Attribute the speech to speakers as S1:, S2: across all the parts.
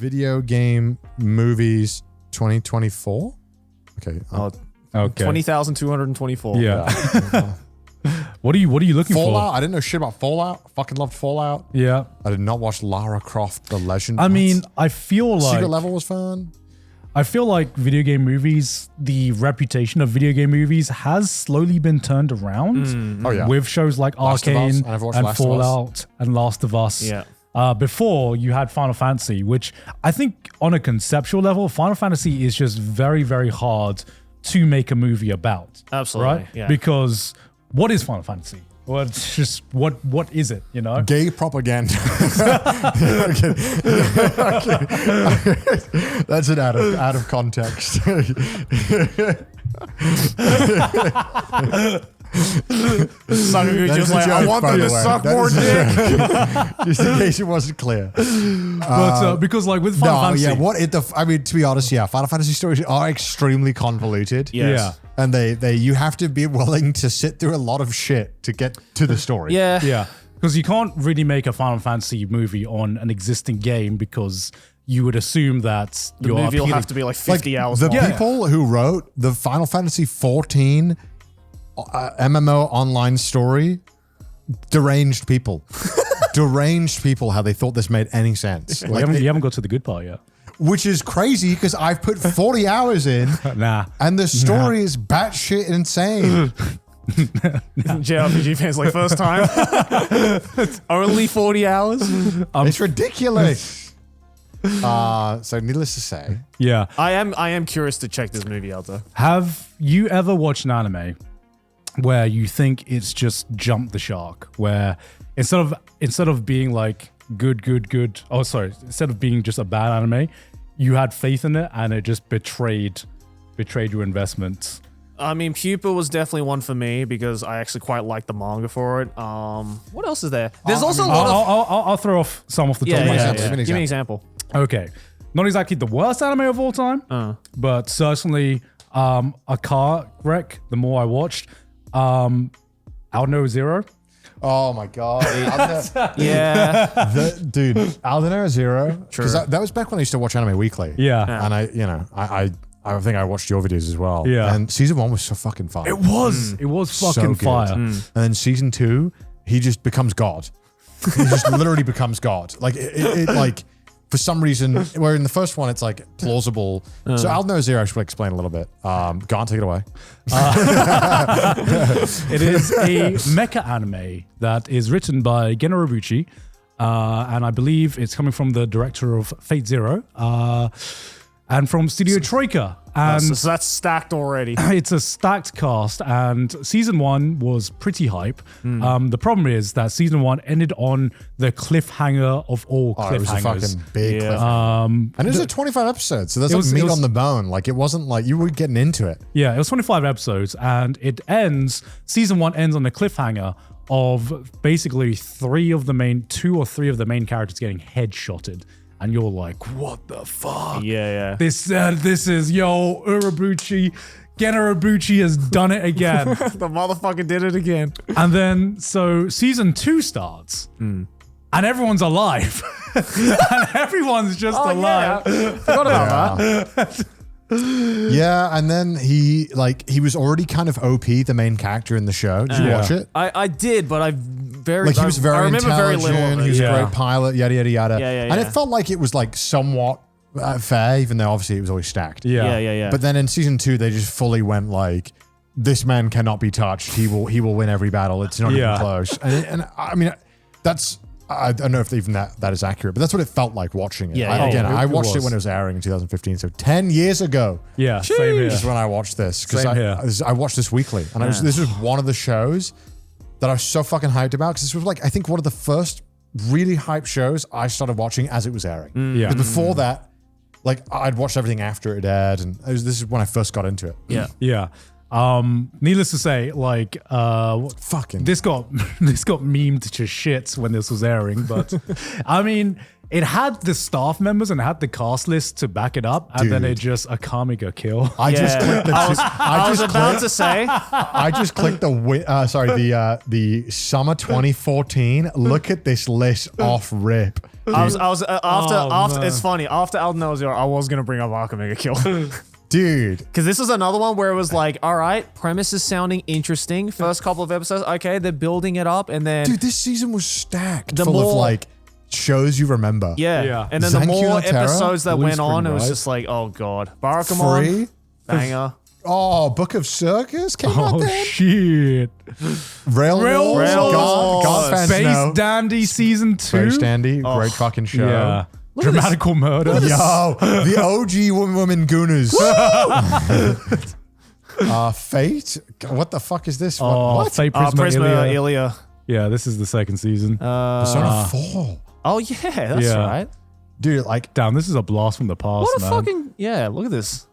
S1: video game movies 2024. Okay.
S2: Okay.
S3: 20,224.
S2: Yeah. What are you looking
S1: Fallout.
S2: for?
S1: I didn't know shit about Fallout. I fucking loved Fallout.
S2: Yeah.
S1: I did not watch Lara Croft: The Legend.
S2: I mean, I feel like
S1: Secret Level was fun.
S2: video game movies, the reputation of video game movies has slowly been turned around.
S1: Oh yeah.
S2: With shows like
S1: Last of Us.
S2: Arcane
S1: I never watched
S2: and
S1: Last of Us.
S2: Fallout and Last of Us.
S3: Yeah.
S2: Before you had Final Fantasy, which I think on a conceptual level, Final Fantasy is just very, very hard to make a movie about.
S3: Absolutely,
S2: Right?
S3: yeah.
S2: Because what is Final Fantasy? Well, it's just what is it, you know?
S1: Gay propaganda. That's it out of context.
S3: Sucker
S1: That's
S3: just
S1: a
S3: like, I
S1: joke,
S3: want
S1: by
S3: them
S1: the
S3: to
S1: way.
S3: suck
S1: That
S3: more
S1: is a
S3: dick.
S1: joke. Just in case it wasn't clear.
S2: But because like with Final Fantasy,
S1: I mean, to be honest, yeah, Final Fantasy stories are extremely convoluted.
S3: Yes.
S1: And you have to be willing to sit through a lot of shit to get to the story.
S3: Yeah.
S2: yeah, because you can't really make a Final Fantasy movie on an existing game because you would assume that
S3: The movie will have to be like 50 hours
S1: The
S3: long.
S1: people who wrote the Final Fantasy 14 MMO online story, deranged people. Deranged people, how they thought this made any sense.
S2: Well, you haven't got to the good part yet.
S1: Which is crazy because I've put 40 hours in
S2: Nah.
S1: and the story is batshit insane.
S3: JRPG fans like first time. Only 40 hours.
S1: It's ridiculous. So needless to say,
S2: Yeah.
S3: I am curious to check this movie out though.
S2: Have you ever watched an anime where you think it's just jumped the shark? Where instead of being like good. Oh, sorry. Instead of being just a bad anime, you had faith in it and it just betrayed your investment.
S3: I mean, Pupa was definitely one for me because I actually quite like the manga for it. What else is there? There's also a lot of...
S2: I'll throw off some off the top of my head.
S1: Give me an
S3: Give me an example.
S2: Okay. Not exactly the worst anime of all time, but certainly a car wreck. The more I watched, Alno Zero.
S1: oh my god,
S3: Yeah.
S1: dude, Aldenoir Zero.
S3: True.
S1: Because that was back when I used to watch Anime Weekly.
S2: Yeah.
S1: And I think I watched your videos as well.
S2: Yeah.
S1: And season 1 was so fucking fun.
S2: It was fucking
S1: good.
S2: fire.
S1: And then season 2, he just becomes God. He just literally becomes God. Like it like for some reason, where in the first one it's like plausible. So Aldenoir Zero, I should explain a little bit. Go on, take it away.
S2: It is a mecha anime that is written by Gen Urobuchi, and I believe it's coming from the director of Fate Zero, and from Studio Troika. And
S3: So that's stacked already.
S2: it's a stacked cast, and season 1 was pretty hype. The problem is that season 1 ended on the cliffhanger of all
S1: Oh, it was a
S2: cliffhangers.
S1: fucking big
S3: Yeah.
S1: cliffhanger. And it was a 25 episodes, so there's like meat on the bone. Like it wasn't like you were getting into it.
S2: Yeah, it was 25 episodes, and season 1 ends on a cliffhanger of basically 2 or 3 of the main characters getting headshotted. And you're like, what the fuck?
S3: Yeah.
S2: This is, Urobuchi. Gen Urobuchi has done it again.
S3: The motherfucker did it again.
S2: And then, so season 2 starts, and everyone's alive. And everyone's just alive.
S3: Yeah. Forgot about that.
S1: Yeah, and then he was already kind of OP, the main character in the show. Did you watch it?
S3: I did, but I
S1: He was very
S3: I remember very
S1: intelligent.
S3: little of it.
S1: He was
S2: Yeah.
S1: a great pilot. Yada yada yada.
S3: Yeah.
S1: And it felt like it was like somewhat fair, even though obviously it was always stacked.
S3: Yeah.
S1: But then in season 2, they just fully went like, this man cannot be touched. He will win every battle. It's not even close. And I mean, I don't know if even that is accurate, but that's what it felt like watching it. I watched it when it was airing in 2015, so 10 years ago.
S2: Yeah, same here.
S1: Is when I watched this because
S2: Same here.
S1: I watched this weekly, and this was one of the shows that I was so fucking hyped about because this was like I think one of the first really hyped shows I started watching as it was airing.
S2: Yeah.
S1: Because before that, like I'd watched everything after it aired, and this is when I first got into it.
S3: Yeah.
S2: Yeah. Needless to say, like,
S1: Fucking
S2: this got memed to shit when this was airing, but I mean, it had the staff members and it had the cast list to back it up, and then
S1: Dude.
S2: it just a Kamiga kill.
S1: I just clicked the.
S3: I was about to say.
S1: I just clicked the summer 2014. Look at this list off rip.
S3: after it's funny, after Alden Zero, I was gonna bring up Arca Mega Kill.
S1: Dude.
S3: Because this was another one where it was like, all right, premise is sounding interesting. First couple of episodes, okay, they're building it up, and then
S1: Dude, this season was stacked
S3: The
S1: full of
S3: more-
S1: like shows you remember.
S2: Yeah.
S3: and then the
S1: Zanculo
S3: more
S1: Terra,
S3: episodes that
S1: Blue
S3: went on,
S1: Spring
S3: it was
S1: Rise.
S3: just like, oh god, Barakamon,
S1: Free.
S3: banger.
S1: Oh, Book of Circus came out
S2: Oh
S1: then.
S2: shit!
S1: Rail Wars. God fans
S2: Space
S1: know.
S2: Dandy season 2.
S1: Space Dandy, great fucking show.
S2: Yeah.
S3: Look at this.
S2: Dramatical murder.
S1: Yo, the OG woman gooners. Fate? What the fuck is this?
S2: Oh,
S1: What?
S2: Fate Prisma,
S3: Prisma,
S2: Ilia.
S3: Ilia.
S2: Yeah, this is the second season.
S1: Persona 4.
S3: Oh yeah, that's
S2: Yeah.
S3: right.
S1: Dude, like
S2: Damn, this is a blast from the past,
S3: What a
S2: man.
S3: fucking look at this.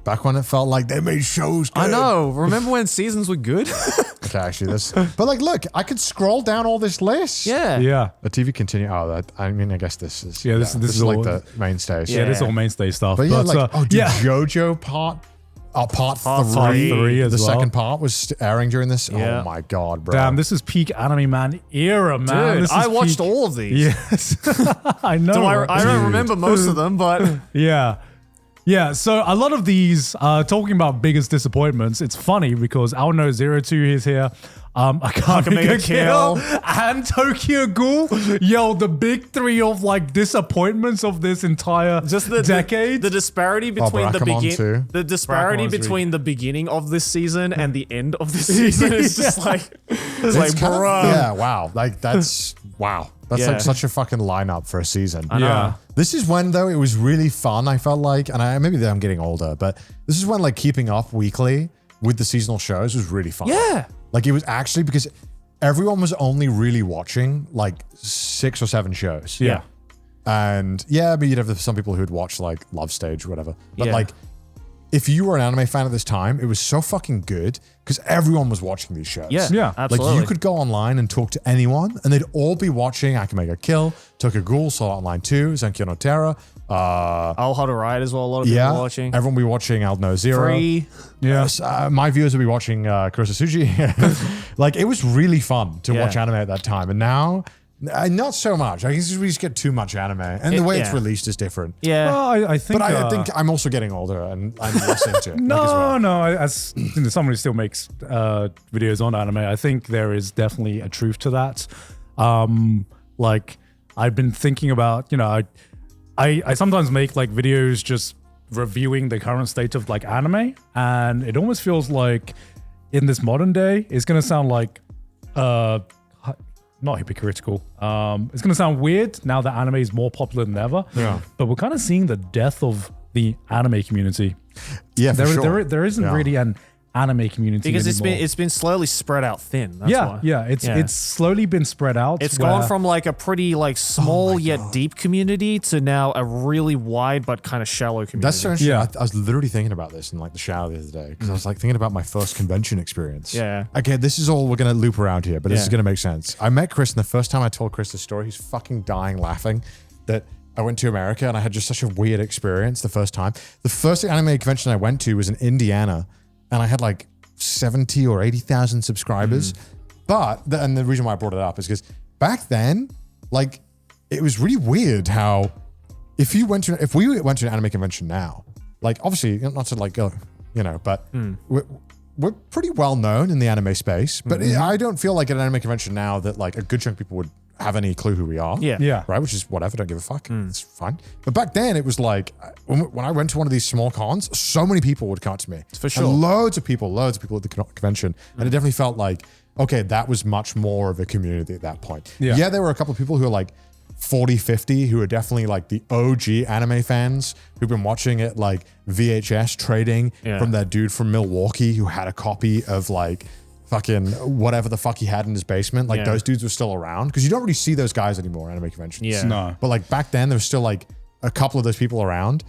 S1: back when it felt like they made shows good.
S3: I know. Remember when seasons were good?
S1: Okay, actually, this. But like, look, I could scroll down all this list.
S3: yeah.
S2: Yeah.
S1: The TV continue. Oh, that. I mean, I guess this is.
S2: Yeah, this is
S1: like
S2: all-
S1: the mainstays.
S2: Yeah, this is all mainstay stuff.
S1: But yeah, like, oh, dude,
S2: yeah.
S1: JoJo part
S3: Part
S2: 3 as
S1: the
S2: well.
S1: second part was airing during this.
S3: Yeah.
S1: Oh my god, bro.
S2: Damn, this is peak Anime Man era, man.
S3: Dude,
S2: This is
S3: I watched
S2: peak-
S3: all of these.
S2: Yes. I know.
S3: So
S2: right?
S3: I don't remember most of them, but
S2: Yeah. Yeah, so a lot of these, talking about biggest disappointments, it's funny because Alno02 is here. I can't make a kill. And Tokyo Ghoul. Yo, the big three of like disappointments of this entire
S3: just the
S2: decade.
S3: The disparity between the
S1: Barakamon
S3: begin
S1: too.
S3: the disparity
S2: Barakamon 3.
S3: between the beginning of this season and the end of this season is just like it's like
S1: kind of-
S3: bruh.
S1: yeah, wow. Like that's wow. That's
S3: Yeah.
S1: like such a fucking lineup for a season.
S3: I know.
S2: Yeah.
S1: This is when though it was really fun. I felt like, and maybe I'm getting older, but this is when like keeping up weekly with the seasonal shows was really fun.
S3: Yeah.
S1: Like it was actually because everyone was only really watching like 6 or 7 shows.
S2: Yeah.
S1: And yeah, but you'd have some people who'd watch like Love Stage or whatever. But
S3: Yeah.
S1: like, if you were an anime fan at this time, it was so fucking good because everyone was watching these shows.
S3: Yeah.
S2: Yeah.
S3: Absolutely.
S1: Like you could go online and talk to anyone, and they'd all be watching Arca Mega Kill, Tokyo Ghoul, Sword Art Online 2, Zanculo no Terra.
S3: I'll How to Ride as well. A lot of people
S1: Yeah,
S3: watching.
S1: everyone will be watching Alno Zero.
S3: Free.
S2: Yeah.
S1: Yes, my viewers will be watching Kurosasuji. Like it was really fun to
S3: Yeah.
S1: watch anime at that time, and now not so much. I guess we just get too much anime, and the way it's
S3: yeah.
S1: released is different.
S3: Yeah.
S2: Well, I think.
S1: But I think I'm also getting older, and I'm less into it.
S2: No,
S1: like, as well.
S2: no. As someone who still makes videos on anime, I think there is definitely a truth to that. Like I've been thinking about, I sometimes make like videos just reviewing the current state of like anime, and it almost feels like in this modern day, it's gonna sound like not hypocritical. It's gonna sound weird now that anime is more popular than ever.
S1: Yeah.
S2: But we're kind of seeing the death of the anime community.
S1: Yeah, for sure.
S2: There isn't
S1: Yeah.
S2: really an anime community
S3: because
S2: anymore.
S3: it's been slowly spread out thin. That's why.
S2: It's slowly been spread out.
S3: It's
S2: where-
S3: gone from like a pretty like small yet deep community to now a really wide but kind of shallow community.
S1: That's so interesting.
S2: Yeah.
S1: I was literally thinking about this in like the shower the other day because I was like thinking about my first convention experience.
S3: Yeah.
S1: Okay, this is all we're gonna loop around here, but this
S3: Yeah.
S1: is gonna make sense. I met Chris, and the first time I told Chris the story, he's fucking dying laughing that I went to America and I had just such a weird experience the first time. The first anime convention I went to was in Indiana, and I had like 70 or 80,000 subscribers. But and the reason why I brought it up is because back then, like, it was really weird how if we went to an anime convention now, like obviously not to like go, but we're pretty well known in the anime space. But I don't feel like at an anime convention now that like a good chunk of people would have any clue who we are.
S3: Yeah.
S2: Yeah.
S1: Right, which is whatever, don't give a fuck. It's fine. But back then, it was like when I went to one of these small cons, so many people would come up to me.
S3: For sure.
S1: And loads of people at the convention. And it definitely felt like, okay, that was much more of a community at that point.
S2: Yeah.
S1: There were a couple of people who are like 40, 50 who are definitely like the OG anime fans who've been watching it like VHS trading from that dude from Milwaukee who had a copy of like fucking whatever the fuck he had in his basement. Like those dudes were still around because you don't really see those guys anymore at anime conventions.
S3: Yeah.
S2: No.
S1: But like back then, there was still like a couple of those people around.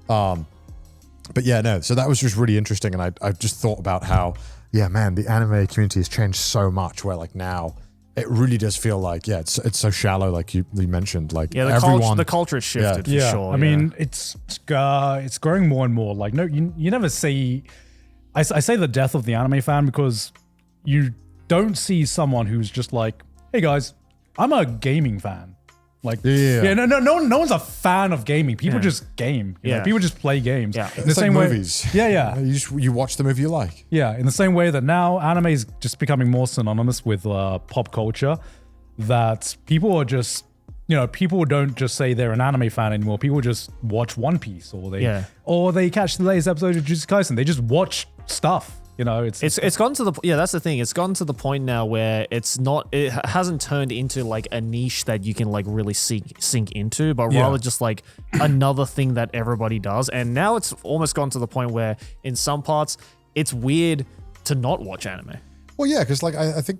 S1: But yeah, no. So that was just really interesting, and I just thought about how, yeah, man, the anime community has changed so much. Where like now, it really does feel like, yeah, it's so shallow, like you mentioned. Like
S3: Yeah, the culture has shifted for sure.
S2: I mean, it's growing more and more. Like, no, you never see. I say the death of the anime fan because you don't see someone who's just like, hey guys, I'm a gaming fan. Like,
S1: Yeah.
S2: no one's a fan of gaming. People just game. You know?
S3: Yeah.
S2: People just play games.
S3: Yeah.
S2: In the
S1: It's
S2: same
S1: like
S2: way,
S1: movies.
S2: Yeah.
S1: You watch the movie you like.
S2: Yeah, in the same way that now anime is just becoming more synonymous with pop culture, that people are just, people don't just say they're an anime fan anymore. People just watch One Piece or they catch the latest episode of Jujutsu Kaisen. They just watch stuff. It's
S3: gotten to the that's the thing. It's gotten to the point now where it hasn't turned into like a niche that you can like really sink into, but rather just like another thing that everybody does. And now it's almost gone to the point where in some parts it's weird to not watch anime.
S1: Well, yeah, because like I think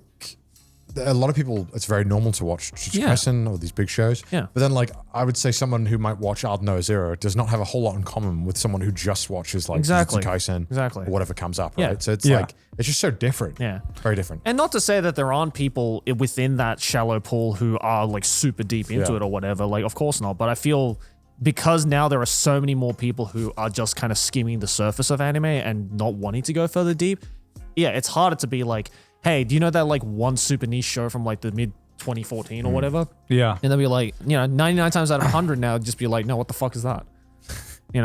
S1: a lot of people, it's very normal to watch Jujutsu Kaisen or these big shows.
S3: Yeah.
S1: But then like I would say someone who might watch Aldnoah Zero does not have a whole lot in common with someone who just watches like
S3: Exactly.
S1: Jujutsu Kaisen
S3: Exactly.
S1: or whatever comes up,
S3: Yeah.
S1: right? So it's
S2: Yeah.
S1: like, it's just so different.
S3: Yeah.
S1: Very different.
S3: And not to say that there aren't people within that shallow pool who are like super deep into
S1: Yeah.
S3: it or whatever. Like, of course not. But I feel because now there are so many more people who are just kind of skimming the surface of anime and not wanting to go further deep. Yeah, it's harder to be like, hey, do you know that like one super niche show from like the mid 2014 or whatever?
S2: yeah.
S3: And they'll be like, 99 times out of 100 now, just be like, no, what the fuck is that? You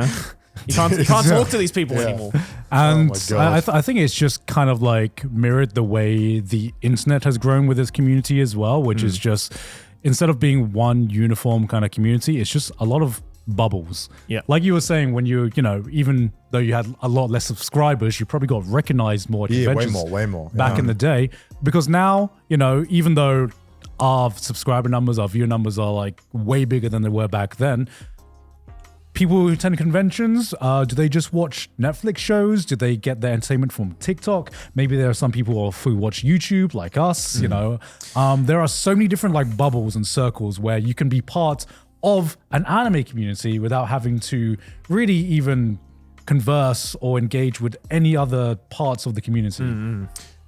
S3: can't talk to these people anymore.
S2: And
S1: Oh my God.
S2: I think it's just kind of like mirrored the way the internet has grown with its community as well, which is just instead of being one uniform kind of community, it's just a lot of bubbles.
S3: Yeah.
S2: Like you were saying, when even though you had a lot less subscribers, you probably got recognized more at
S1: Yeah,
S2: conventions
S1: way more.
S2: back in the day. Because now, even though our subscriber numbers, our viewer numbers are like way bigger than they were back then, people who attend conventions, do they just watch Netflix shows? Do they get their entertainment from TikTok? Maybe there are some people who watch YouTube like us, There are so many different like bubbles and circles where you can be part of an anime community without having to really even converse or engage with any other parts of the community.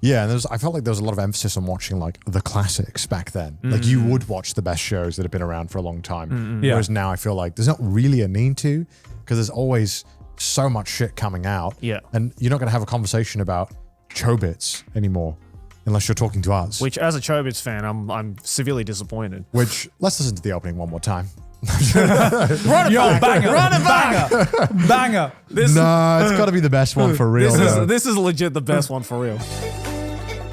S1: Yeah, and I felt like there was a lot of emphasis on watching like the classics back then. Like you would watch the best shows that have been around for a long time.
S2: Yeah.
S1: Whereas now I feel like there's not really a need to, because there's always so much shit coming out.
S3: Yeah.
S1: And you're not going to have a conversation about Chobits anymore unless you're talking to us.
S3: Which, as a Chobits fan, I'm severely disappointed.
S1: Which let's listen to the opening one more time.
S3: Run it back!
S2: Banger,
S3: Run it back!
S2: banger.
S1: No, it's got to be the best one for real. though.
S3: This is legit the best one for real.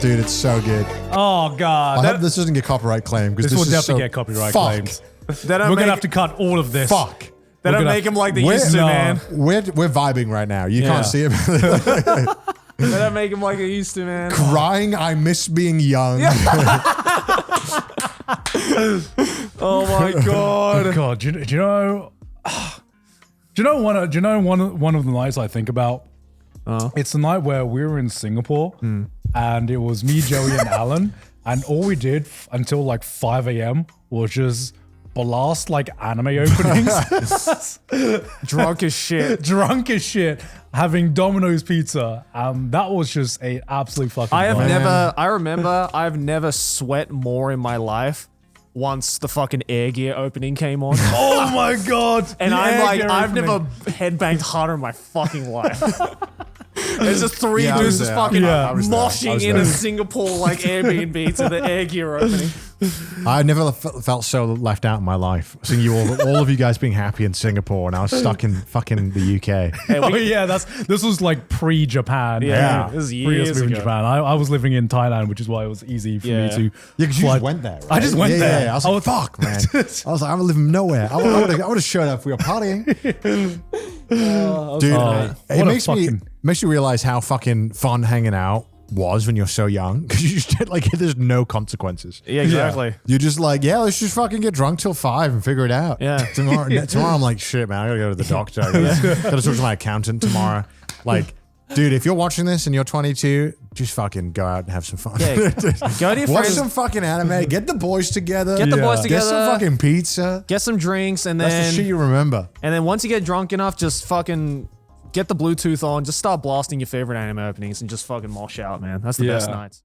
S1: Dude, it's so good.
S2: Oh god,
S1: I hope this doesn't get copyright claim because
S2: this will
S1: is
S2: definitely
S1: so
S2: get copyright
S1: fuck.
S2: claims.
S3: They don't
S2: We're
S3: make,
S2: gonna have to cut all of this.
S1: Fuck.
S3: they don't
S2: gonna-
S3: make him like they
S1: We're,
S3: used to,
S2: no.
S3: man.
S1: we're vibing right now. You
S2: Yeah.
S1: can't see it.
S3: They don't make him like they used to, man.
S1: Crying, I miss being young.
S3: Oh my god.
S2: God, do you know? One of the nights I think about? It's the night where we were in Singapore, and it was me, Joey, and Alan, and all we did until like 5 a.m. was just blast like anime openings,
S3: Drunk as shit.
S2: drunk as shit, having Domino's pizza. That was just a absolute fucking.
S3: I've never sweat more in my life once the fucking Air Gear opening came on.
S2: Oh my god!
S3: And
S2: The
S3: I'm
S2: Air
S3: like,
S2: Gear
S3: I've
S2: opening.
S3: never headbanged harder in my fucking life. There's just three
S1: Yeah, I
S3: dudes
S1: was
S3: just
S1: there.
S3: fucking
S1: Yeah, I was there. I
S3: moshing
S1: was
S3: in
S1: there.
S3: a Singapore like Airbnb to the Air Gear opening.
S1: I never felt so left out in my life. Seeing you all of you guys being happy in Singapore, and I was stuck in fucking the UK.
S3: Hey,
S2: Oh yeah, this was like pre-Japan.
S3: Yeah, this is years
S2: pre-us moving
S3: ago.
S2: Japan. I was living in Thailand, which is why it was easy for me
S3: Yeah.
S2: to.
S1: Yeah, because you
S2: fly-
S1: just went there. Right?
S2: I just went there.
S1: Yeah. I was like, fuck, man. I was like, I'm living nowhere. I would have showed up if we were partying. Dude,
S2: What
S1: it
S2: a
S1: makes you realize how fucking fun hanging out was when you're so young, because you just like there's no consequences.
S3: Yeah, exactly.
S1: You're just like, yeah, let's just fucking get drunk till 5 and figure it out.
S3: Yeah.
S1: Tomorrow I'm like, shit, man, I gotta go to the doctor. I gotta talk to my accountant tomorrow. Like, dude, if you're watching this and you're 22, just fucking go out and have some fun.
S3: Yeah, go to your
S1: Watch
S3: friends,
S1: some fucking anime. Get the boys together.
S3: get the
S2: Yeah.
S3: boys
S1: Get some
S3: together,
S1: fucking pizza.
S3: get some drinks, and
S1: That's the shit
S3: then
S1: you remember.
S3: once you get drunk enough, just fucking get the Bluetooth on, just start blasting your favorite anime openings and just fucking mosh out, man. That's the best
S2: Yeah.
S3: nights.